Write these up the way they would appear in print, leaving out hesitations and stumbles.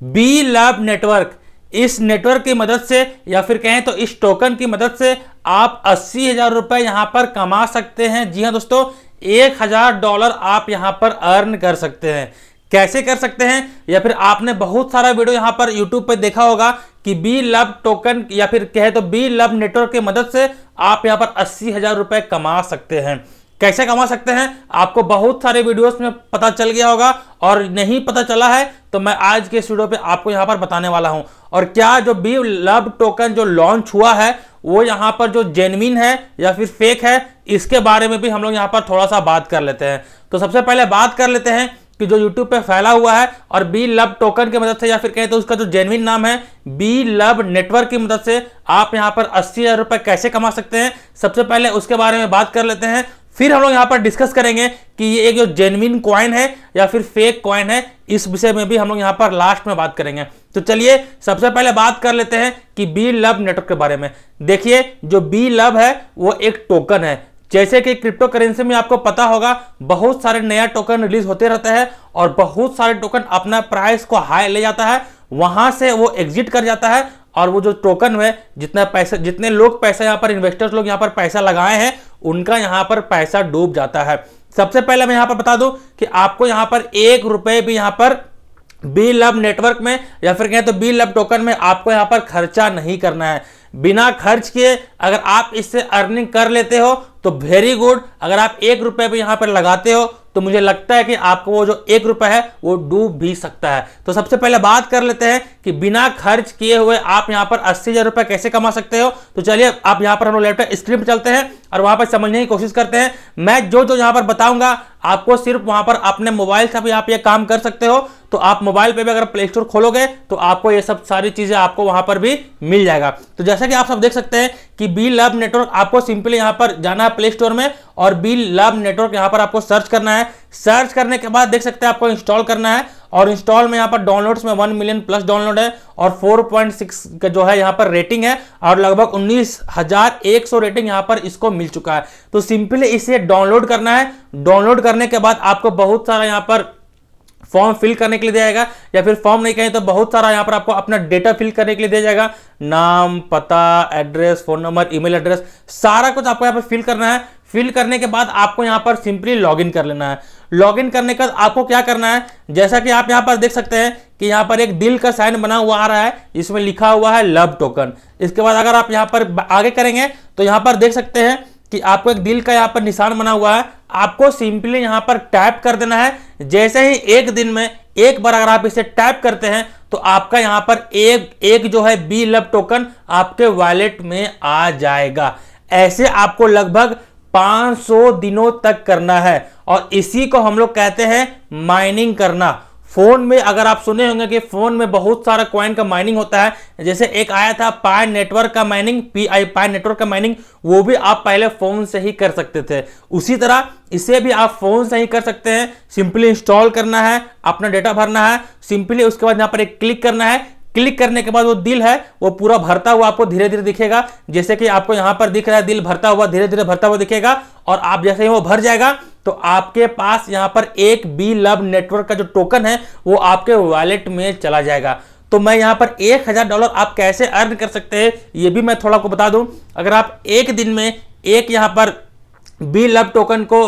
B love network, इस network की मदद से या फिर कहें तो इस टोकन की मदद से आप 80,000 रुपए यहां पर कमा सकते हैं। जी हां दोस्तों, $1,000 आप यहां पर अर्न कर सकते हैं। कैसे कर सकते हैं, या फिर आपने बहुत सारा वीडियो यहां पर यूट्यूब पे देखा होगा कि बी लव टोकन या फिर कहे तो बी लव नेटवर्क की मदद से आप यहां पर 80,000 रुपए कमा सकते हैं। कैसे कमा सकते हैं आपको बहुत सारे वीडियोस में पता चल गया होगा, और नहीं पता चला है तो मैं आज के इस वीडियो पे आपको यहां पर बताने वाला हूं। और क्या जो बी लव टोकन जो लॉन्च हुआ है वो यहां पर जो जेन्युइन है या फिर फेक है, इसके बारे में भी हम लोग यहां पर थोड़ा सा बात कर लेते हैं। तो सबसे पहले बात कर लेते हैं कि जो यूट्यूब पे फैला हुआ है और बी लव टोकन की मदद से या फिर कहें तो उसका जो जेन्युइन नाम है बी लव नेटवर्क की मदद से आप यहां पर 80,000 रुपए कैसे कमा सकते हैं, सबसे पहले उसके बारे में बात कर लेते हैं। फिर हम लोग यहां पर डिस्कस करेंगे कि ये एक जो जेन्युइन कॉइन है या फिर फेक कॉइन है, इस विषय में भी हम लोग यहां पर लास्ट में बात करेंगे। तो चलिए सबसे पहले बात कर लेते हैं कि बी लव नेटवर्क के बारे में। देखिए, जो बी लव है वो एक टोकन है। जैसे कि क्रिप्टो करेंसी में आपको पता होगा बहुत सारे नया टोकन रिलीज होते रहते हैं और बहुत सारे टोकन अपना प्राइस को हाई ले जाता है, वहां से वो एग्जिट कर जाता है और वो जो टोकन है जितने लोग पैसा यहां पर इन्वेस्टर्स लोग यहां पर पैसा लगाए हैं उनका यहां पर पैसा डूब जाता है। सबसे पहले मैं यहां पर बता दूं कि आपको यहां पर ₹1 भी यहां पर बी लव नेटवर्क में या फिर कहें तो बी लव टोकन में आपको यहां पर खर्चा नहीं करना है। बिना खर्च किए अगर आप इससे अर्निंग कर लेते हो तो वेरी गुड। अगर आप ₹1 भी यहां पर लगाते हो तो मुझे लगता है कि आपको वो जो ₹1 है वो डूब भी सकता है। तो सबसे पहले बात कर लेते हैं कि बिना खर्च किए हुए आप यहां पर 80,000 रुपए कैसे कमा सकते हो। तो चलिए आप यहां पर हम लोग लैपटॉप स्क्रीन पर चलते हैं और वहां पर समझने की कोशिश करते हैं। मैं जो यहां पर बताऊंगा आपको सिर्फ वहां पर अपने मोबाइल से भी आप ये काम कर सकते हो। तो आप मोबाइल पे भी अगर प्ले स्टोर खोलोगे तो आपको ये सब सारी चीजें आपको वहां पर भी मिल जाएगा। तो जैसा कि आप सब देख सकते हैं कि बी लव नेटवर्क, आपको सिंपली यहां पर जाना है प्ले स्टोर में और बी लव नेटवर्क यहां पर आपको सर्च करना है। सर्च करने के बाद देख सकते हैं आपको इंस्टॉल करना है और इंस्टॉल में यहां पर डाउनलोड्स में 1 मिलियन प्लस डाउनलोड है और 4.6 का जो है यहां पर रेटिंग है और लगभग 19,100 रेटिंग यहां पर इसको मिल चुका है। तो सिंपली इसे डाउनलोड करना है। डाउनलोड करने के बाद आपको बहुत सारा यहां पर फॉर्म फिल करने के लिए दिया जाएगा, या फिर फॉर्म नहीं कहें तो बहुत सारा यहां पर आपको अपना डेटा फिल करने के लिए दिया जाएगा। नाम, पता, address, phone number, email address, सारा कुछ आपको यहां पर फिल करना है। फिल करने के बाद आपको यहां पर सिंपली लॉगिन कर लेना है। लॉगिन करने के बाद आपको क्या करना है, जैसा कि आप यहां पर देख सकते हैं कि यहां पर एक दिल का साइन बना हुआ आ रहा है, इसमें लिखा हुआ है लव टोकन। इसके बाद अगर आप यहां पर आगे करेंगे तो यहां पर देख सकते हैं कि आपको एक दिल का यहां पर निशान बना हुआ है, आपको सिंपली यहां पर टैप कर देना है। जैसे ही एक दिन में एक बार अगर आप इसे टैप करते हैं तो आपका यहां पर एक जो है बी लव टोकन आपके वॉलेट में आ जाएगा। ऐसे आपको लगभग 500 दिनों तक करना है और इसी को हम लोग कहते हैं माइनिंग करना। फोन में अगर आप सुने होंगे कि फोन में बहुत सारा कॉइन का माइनिंग होता है, जैसे एक आया था पाई नेटवर्क का माइनिंग, पाई नेटवर्क का माइनिंग, वो भी आप पहले फोन से ही कर सकते थे। उसी तरह इसे भी आप फोन से ही कर सकते हैं। सिंपली इंस्टॉल करना है, अपना डेटा भरना है, सिंपली उसके बाद यहां पर एक क्लिक करना है। क्लिक करने के बाद वो दिल है वो पूरा भरता हुआ आपको धीरे धीरे दिखेगा, जैसे कि आपको यहां पर दिख रहा है दिल भरता हुआ, धीरे धीरे भरता हुआ दिखेगा। और आप जैसे ही वो भर जाएगा तो आपके पास यहां पर एक बी लव नेटवर्क का जो टोकन है वो आपके वॉलेट में चला जाएगा। तो मैं यहां पर $1,000 आप कैसे अर्न कर सकते हैं ये भी मैं थोड़ा को बता दूं। अगर आप एक दिन में एक यहां पर बी लव टोकन को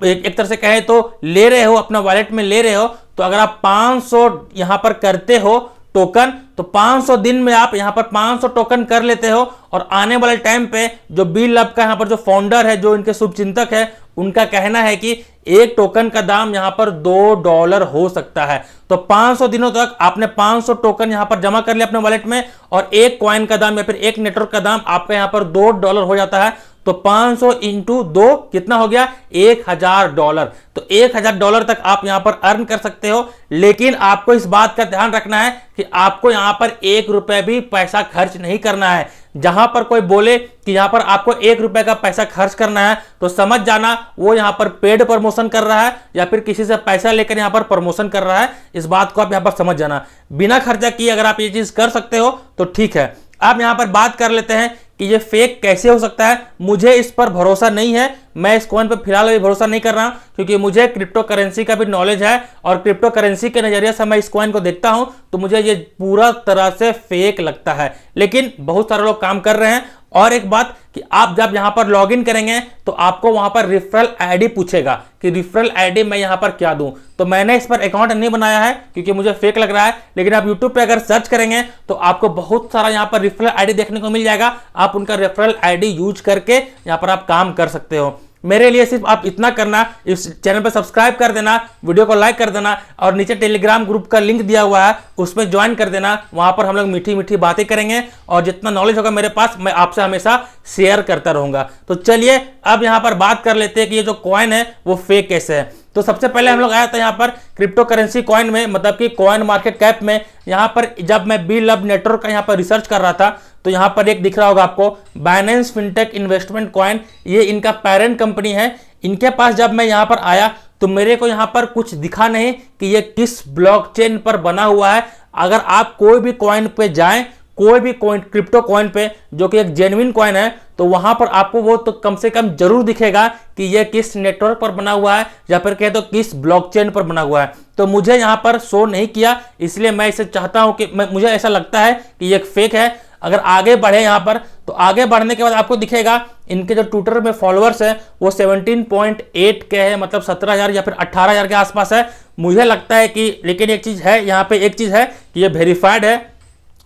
एक तरह से कहे तो ले रहे हो, अपना वॉलेट में ले रहे हो, तो अगर आप 500 यहां पर करते हो टोकन, तो 500 दिन में आप यहां पर 500 टोकन कर लेते हो। और आने वाले टाइम पे जो बी लव का यहां पर जो फाउंडर है, जो इनके शुभचिंतक है, उनका कहना है कि एक टोकन का दाम यहां पर $2 हो सकता है। तो 500 दिनों तक आपने 500 टोकन यहां पर जमा कर लिया अपने वॉलेट में और एक कॉइन का दाम या फिर एक नेटवर्क का दाम आपका यहां पर $2 हो जाता है। तो 500 इंटू 2 कितना हो गया, $1,000। तो $1,000 तक आप यहां पर अर्न कर सकते हो। लेकिन आपको इस बात का ध्यान रखना है कि आपको यहां पर ₹1 भी पैसा खर्च नहीं करना है। जहां पर कोई बोले कि यहां पर आपको ₹1 का पैसा खर्च करना है तो समझ जाना वो यहां पर पेड प्रमोशन कर रहा है या फिर किसी से पैसा लेकर यहां पर प्रमोशन कर रहा है। इस बात को आप यहां पर समझ जाना। बिना खर्चा किए अगर आप ये चीज कर सकते हो तो ठीक है। आप यहां पर बात कर लेते हैं कि ये फेक कैसे हो सकता है। मुझे इस पर भरोसा नहीं है, मैं इस कॉइन पे फिलहाल अभी भरोसा नहीं कर रहा हूं, क्योंकि मुझे क्रिप्टो करेंसी का भी नॉलेज है और क्रिप्टो करेंसी के नजरिए से मैं इस कॉइन को देखता हूं तो मुझे ये पूरा तरह से फेक लगता है। लेकिन बहुत सारे लोग काम कर रहे हैं। और एक बात कि आप जब यहां पर लॉगिन करेंगे तो आपको वहां पर रेफरल आईडी पूछेगा कि रेफरल आईडी मैं यहां पर क्या दूं। तो मैंने इस पर अकाउंट नहीं बनाया है क्योंकि मुझे फेक लग रहा है, लेकिन आप यूट्यूब पे अगर सर्च करेंगे तो आपको बहुत सारा यहां पर रेफरल आईडी देखने को मिल जाएगा। आप उनका रेफरल आईडी यूज करके यहां पर आप काम कर सकते हो। मेरे लिए सिर्फ आप इतना करना, इस चैनल पर सब्सक्राइब कर देना, वीडियो को लाइक कर देना और नीचे टेलीग्राम ग्रुप का लिंक दिया हुआ है उसमें ज्वाइन कर देना। वहां पर हम लोग मीठी मीठी बातें करेंगे और जितना नॉलेज होगा मेरे पास मैं आपसे हमेशा शेयर करता रहूंगा। तो चलिए अब यहां पर बात कर लेते हैं कि ये जो कॉइन है वो फेक कैसे है। तो सबसे पहले हम लोग आया था यहाँ पर क्रिप्टो करेंसी कॉइन में, मतलब कि कॉइन मार्केट कैप में। यहाँ पर जब मैं बी लब नेटवर्क का यहाँ पर रिसर्च कर रहा था तो यहाँ पर एक दिख रहा होगा आपको बाइनेंस फिनटेक इन्वेस्टमेंट कॉइन, ये इनका पेरेंट कंपनी है। इनके पास जब मैं यहाँ पर आया तो मेरे को यहाँ पर कुछ दिखा नहीं कि ये किस ब्लॉकचेन पर बना हुआ है। अगर आप कोई भी कॉइन पे जाएं, कोई भी कॉइन क्रिप्टो कॉइन पे जो कि एक जेन्युइन कॉइन है, तो वहां पर आपको वो तो कम से कम जरूर दिखेगा कि ये किस नेटवर्क पर बना हुआ है या फिर कहे तो किस ब्लॉकचेन पर बना हुआ है। तो मुझे यहां पर शो नहीं किया, इसलिए मैं इसे चाहता हूं कि मुझे ऐसा लगता है कि ये फेक है। अगर आगे बढ़े यहां पर तो आगे बढ़ने के बाद आपको दिखेगा इनके जो ट्विटर में फॉलोअर्स है वो 17.8 के है, मतलब 17,000 या फिर 18,000 के आसपास है। मुझे लगता है कि, लेकिन एक चीज है यहाँ पे, एक चीज है कि ये वेरीफाइड है,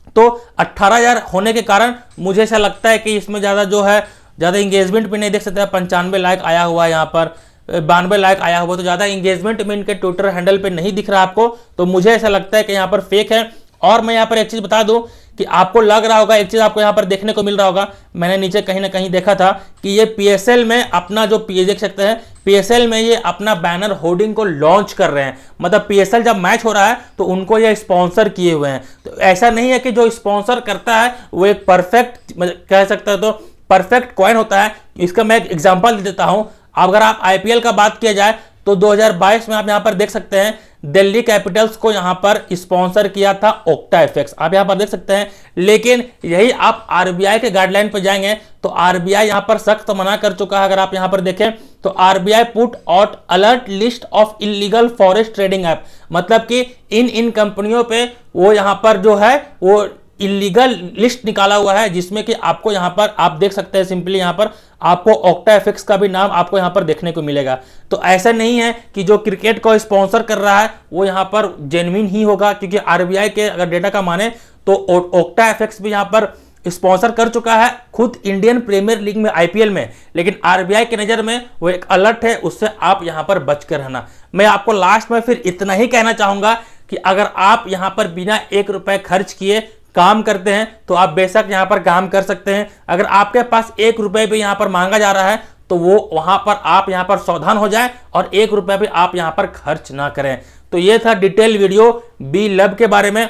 तो 18,000 होने के कारण मुझे ऐसा लगता है कि इसमें ज़्यादा जो है ज़्यादा इंगेजमेंट भी नहीं देख सकते। 95 लाइक आया हुआ है यहाँ पर, 92 लाइक आया हुआ, तो ज़्यादा इंगेजमेंट में इनके ट्विटर हैंडल पे नहीं दिख रहा आपको। तो मुझे ऐसा लगता है कि यहाँ पर फेक है। और मैं यहाँ पर एक चीज़ बता दूँ कि आपको लग रहा होगा, एक चीज़ आपको यहाँ पर देखने को मिल रहा होगा, मैंने नीचे कहीं ना कहीं देखा था कि ये PSL में अपना जो देख सकते हैं, PSL में ये अपना बैनर होर्डिंग को लॉन्च कर रहे हैं। मतलब PSL जब मैच हो रहा है तो उनको ये स्पॉन्सर किए हुए हैं। तो ऐसा नहीं है कि जो स्पॉन्सर करता है वो एक परफेक्ट, कह सकते हो तो परफेक्ट कॉइन होता है। इसका मैं एक एग्जांपल दे देता हूं। अगर आप IPL का बात किया जाए तो 2022 में आप यहां पर देख सकते हैं दिल्ली कैपिटल्स को यहां पर स्पॉन्सर किया था OctaFX, आप यहां पर देख सकते हैं। लेकिन यही आप RBI के गाइडलाइन पर जाएंगे तो RBI यहां पर सख्त मना कर चुका है। अगर आप यहां पर देखें तो RBI put out alert list of illegal forest trading app, मतलब कि इन कंपनियों पे वो यहां पर जो है वो इलीगल लिस्ट निकाला हुआ है, जिसमें कि आपको यहां पर आप देख सकते हैं सिंपली यहां पर आपको OctaFX का भी नाम आपको यहां पर देखने को मिलेगा। तो ऐसा नहीं है कि जो क्रिकेट को स्पॉन्सर कर रहा है वो यहां पर जेन्युइन ही होगा, क्योंकि RBI के अगर डेटा का माने तो OctaFX भी यहां पर स्पॉन्सर कर चुका है खुद इंडियन प्रीमियर लीग में, IPL में। लेकिन RBI की नज़र में वो एक अलर्ट है, उससे आप यहां पर बच कर रहना। मैं आपको लास्ट में फिर इतना ही कहना चाहूंगा कि अगर आप यहां पर बिना 1 रुपए खर्च किए काम करते हैं तो आप बेशक यहां पर काम कर सकते हैं। अगर आपके पास 1 रुपए भी यहां पर मांगा जा रहा है तो वो वहां पर आप यहां पर सावधान हो जाएं और 1 रुपए भी आप यहां पर खर्च ना करें। तो ये था डिटेल वीडियो बी लब के बारे में।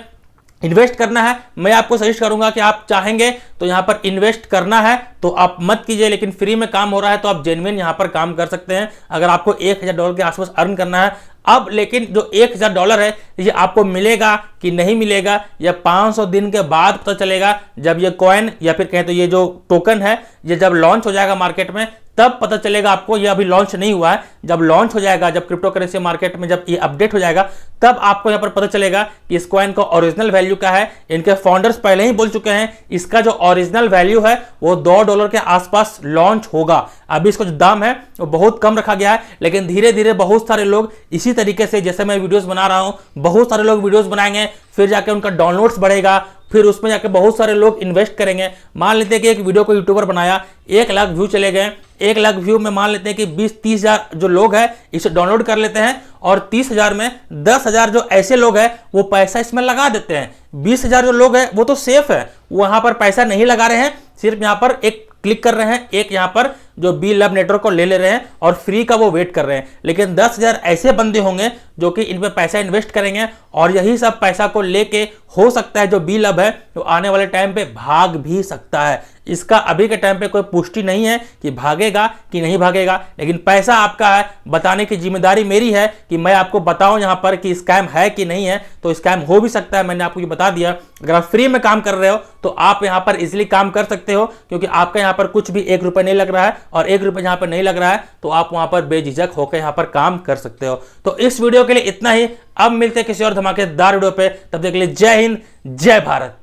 इन्वेस्ट करना है, मैं आपको सजेस्ट करूंगा कि आप चाहेंगे तो यहां पर इन्वेस्ट करना है तो आप मत कीजिए, लेकिन फ्री में काम हो रहा है तो आप जेन्युइन यहां पर काम कर सकते हैं। अगर आपको $1,000 के आसपास अर्न करना है अब, लेकिन जो $1,000 है ये आपको मिलेगा कि नहीं मिलेगा या 500 दिन के बाद पता चलेगा, जब ये कॉइन या फिर कहें तो ये जो टोकन है ये जब लॉन्च हो जाएगा मार्केट में तब पता चलेगा आपको। ये अभी लॉन्च नहीं हुआ है, जब लॉन्च हो जाएगा, जब क्रिप्टो करेंसी मार्केट में जब ये अपडेट हो जाएगा तब आपको यहाँ पर पता चलेगा कि इस कॉइन का ओरिजिनल वैल्यू क्या है। इनके फाउंडर्स पहले ही बोल चुके हैं इसका जो ओरिजिनल वैल्यू है वो $2 के आसपास लॉन्च होगा। अभी इसका जो दाम है वो बहुत कम रखा गया है, लेकिन धीरे धीरे बहुत सारे लोग इसी तरीके से, जैसे मैं वीडियोस बना रहा हूं, बहुत सारे लोग वीडियोस बनाएंगे, फिर जाके उनका डाउनलोड्स बढ़ेगा, फिर उसमें जाके बहुत सारे लोग इन्वेस्ट करेंगे। मान लेते हैं कि एक वीडियो को यूट्यूबर बनाया, 1 लाख व्यू चले गए, 1 लाख व्यू में मान लेते हैं कि 20-30 हजार जो लोग हैं इसे डाउनलोड कर लेते हैं और 30,000 में 10,000 जो ऐसे लोग हैं वो पैसा इसमें लगा देते हैं। 20,000 जो लोग हैं वो तो सेफ है, वहां पर पैसा नहीं लगा रहे हैं, सिर्फ यहां पर एक क्लिक कर रहे हैं, एक यहां पर जो बी लब नेटवर्क को ले रहे हैं और फ्री का वो वेट कर रहे हैं। लेकिन 10,000 ऐसे बंदे होंगे जो कि इन पे पैसा इन्वेस्ट करेंगे और यही सब पैसा को लेके हो सकता है जो बी लब है तो आने वाले टाइम पे भाग भी सकता है। इसका अभी के टाइम पे कोई पुष्टि नहीं है कि भागेगा कि नहीं भागेगा, लेकिन पैसा आपका है, बताने की जिम्मेदारी मेरी है कि मैं आपको बताऊं यहां पर कि स्कैम है कि नहीं है। तो स्कैम हो भी सकता है, मैंने आपको ये बता दिया। अगर आप फ्री में काम कर रहे हो तो आप यहां पर इजिली काम कर सकते हो, क्योंकि आपका यहां पर कुछ भी 1 रुपए नहीं लग रहा है और 1 रुपये यहाँ पर नहीं लग रहा है तो आप वहां पर बेझिझक होकर यहाँ पर काम कर सकते हो। तो इस वीडियो के लिए इतना ही। अब मिलते हैं किसी और धमाकेदार वीडियो पे, तब तक के लिए जय हिंद जय भारत।